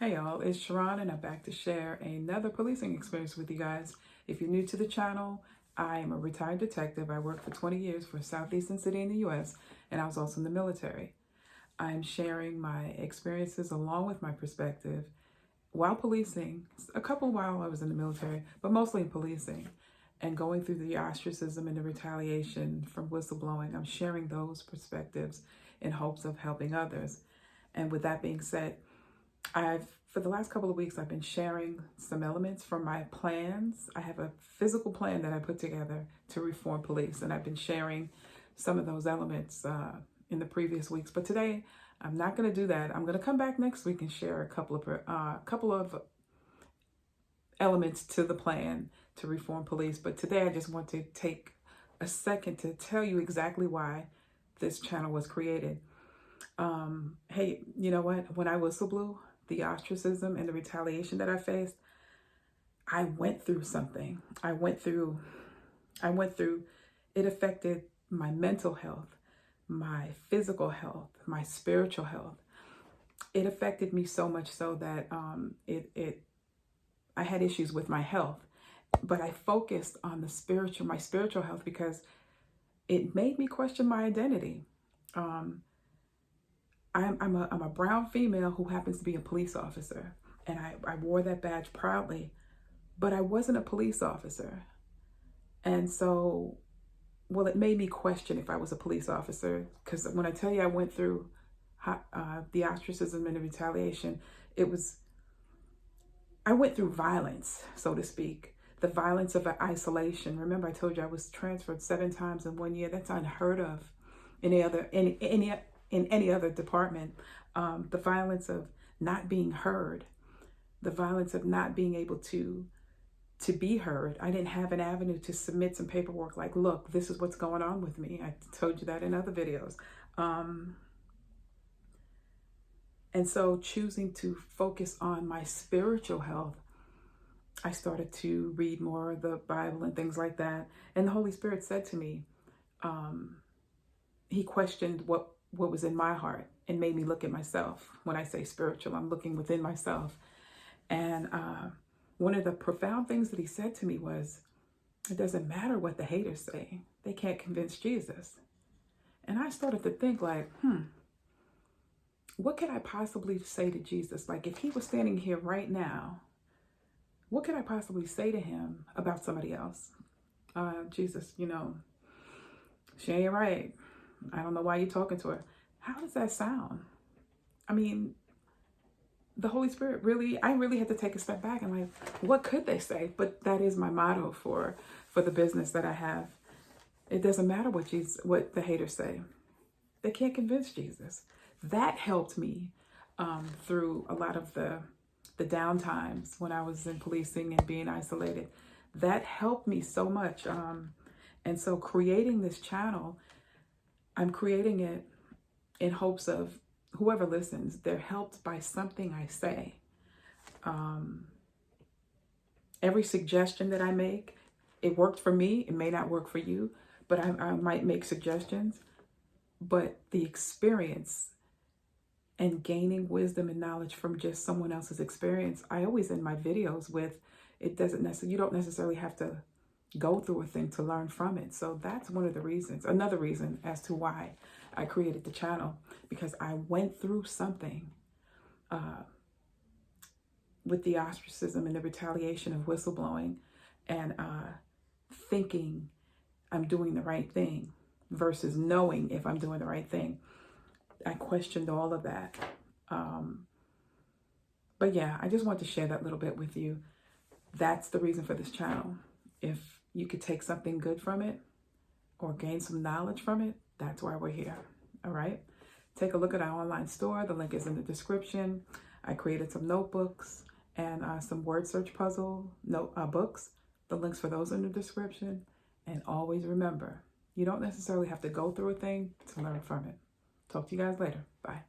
Hey y'all, it's Sharon and I'm back to share another policing experience with you guys. If you're new to the channel, I am a retired detective. I worked for 20 years for a southeastern city in the US, and I was also in the military. I'm sharing my experiences along with my perspective while policing, a couple while I was in the military, but mostly in policing, and going through the ostracism and the retaliation from whistleblowing. I'm sharing those perspectives in hopes of helping others. And with that being said, for the last couple of weeks, I've been sharing some elements from my plans. I have a physical plan that I put together to reform police, and I've been sharing some of those elements in the previous weeks. But today, I'm not going to do that. I'm going to come back next week and share a couple of elements to the plan to reform police. But today, I just want to take a second to tell you exactly why this channel was created. Hey, you know what? When I whistleblew, the ostracism and the retaliation that I faced, I went through something. It affected my mental health, my physical health, my spiritual health. It affected me so much so that I had issues with my health, but I focused on my spiritual health, because it made me question my identity. I'm a brown female who happens to be a police officer, and I wore that badge proudly, but I wasn't a police officer. And so, well, it made me question if I was a police officer, because when I tell you I went through the ostracism and the retaliation, I went through violence, so to speak, the violence of isolation. Remember, I told you I was transferred 7 times in 1 year. That's unheard of in any other department. The violence of not being heard, the violence of not being able to be heard. I didn't have an avenue to submit some paperwork like, look, this is what's going on with me. I told you that in other videos. And so choosing to focus on my spiritual health, I started to read more of the Bible and things like that. And the Holy Spirit said to me, he questioned what was in my heart and made me look at myself. When I say spiritual, I'm looking within myself. And one of the profound things that he said to me was, it doesn't matter what the haters say. They can't convince Jesus. And I started to think like, what could I possibly say to Jesus? Like, if he was standing here right now, what could I possibly say to him about somebody else? Jesus, she ain't right. I don't know why you're talking to her. How does that sound? I mean, the Holy Spirit I really had to take a step back and like, what could they say? But that is my motto for the business that I have. It doesn't matter what the haters say. They can't convince Jesus. That helped me through a lot of the down times when I was in policing and being isolated. That helped me so much. And so creating this channel, I'm creating it in hopes of whoever listens, they're helped by something I say. Every suggestion that I make, it worked for me. It may not work for you, but I might make suggestions. But the experience and gaining wisdom and knowledge from just someone else's experience, I always end my videos with, you don't necessarily have to go through a thing to learn from it. So that's one of the reasons, another reason as to why I created the channel, because I went through something with the ostracism and the retaliation of whistleblowing, and thinking I'm doing the right thing versus knowing if I'm doing the right thing. I questioned all of that. But yeah, I just want to share that little bit with you. That's the reason for this channel. If you could take something good from it or gain some knowledge from it, that's why we're here. All right. Take a look at our online store. The link is in the description. I created some notebooks and some word search puzzle books. The links for those in the description. And always remember, you don't necessarily have to go through a thing to learn from it. Talk to you guys later. Bye.